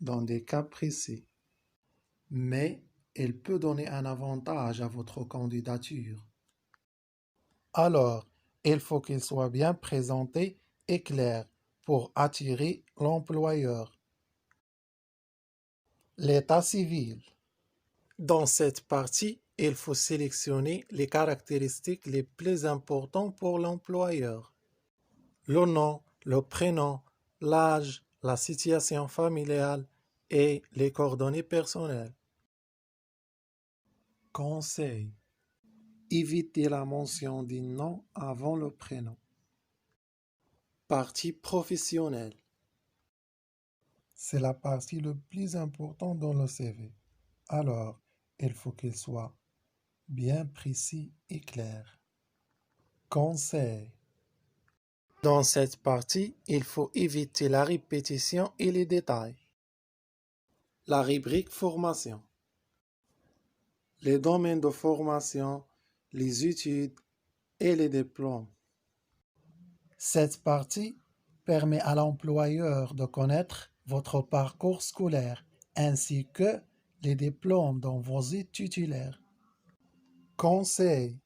dans des cas précis. Mais elle peut donner un avantage à votre candidature. Alors, il faut qu'il soit bien présenté et clair pour attirer l'employeur. L'état civil. Dans cette partie, il faut sélectionner les caractéristiques les plus importantes pour l'employeur. Le nom, le prénom, l'âge, la situation familiale et les coordonnées personnelles. Conseil. Évitez la mention du nom avant le prénom. Partie professionnelle. C'est la partie le plus importante dans le CV. Alors, il faut qu'il soit bien précis et clair. Conseil. Dans cette partie, il faut éviter la répétition et les détails. La rubrique formation. Les domaines de formation, les études et les diplômes. Cette partie permet à l'employeur de connaître votre parcours scolaire ainsi que les diplômes dont vous êtes titulaire. Conseil.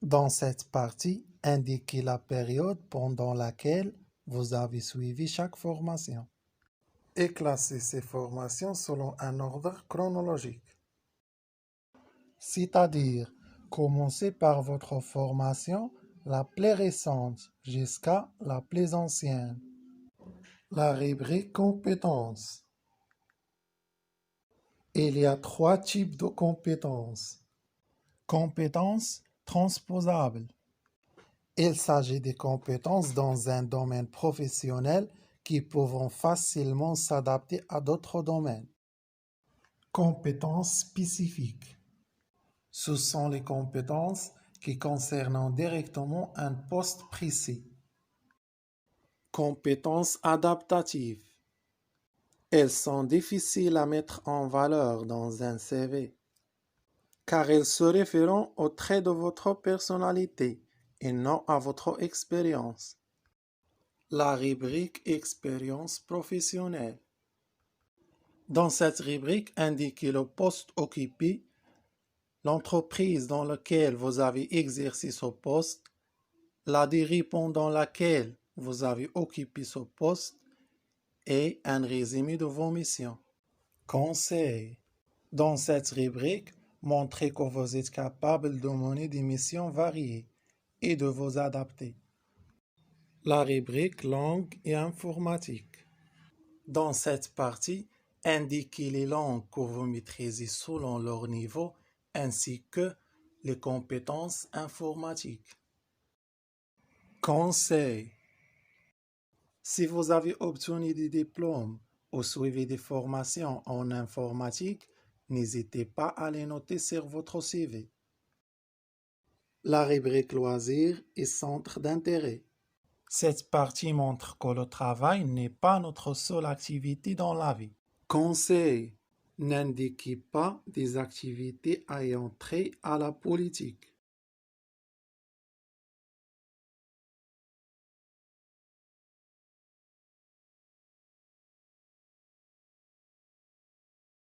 Dans cette partie, indiquez la période pendant laquelle vous avez suivi chaque formation et classez ces formations selon un ordre chronologique. C'est-à-dire, commencez par votre formation la plus récente jusqu'à la plus ancienne. La rubrique compétences. Il y a 3 types de compétences. Compétences transposables. Il s'agit des compétences dans un domaine professionnel qui peuvent facilement s'adapter à d'autres domaines. Compétences spécifiques. Ce sont les compétences qui concernent directement un poste précis. Compétences adaptatives. Elles sont difficiles à mettre en valeur dans un CV, car elles se réfèrent aux traits de votre personnalité et non à votre expérience. La rubrique expérience professionnelle. Dans cette rubrique, indiquez le poste occupé, l'entreprise dans laquelle vous avez exercé ce poste, la durée pendant laquelle vous avez occupé ce poste et un résumé de vos missions. Conseil. Dans cette rubrique, montrez que vous êtes capable de mener des missions variées et de vous adapter. La rubrique langue et informatique. Dans cette partie, indiquez les langues que vous maîtrisez selon leur niveau ainsi que les compétences informatiques. Conseil. Si vous avez obtenu des diplômes ou suivi des formations en informatique, n'hésitez pas à les noter sur votre CV. La rubrique loisirs et centres d'intérêt. Cette partie montre que le travail n'est pas notre seule activité dans la vie. Conseil. N'indiquez pas des activités ayant trait à la politique.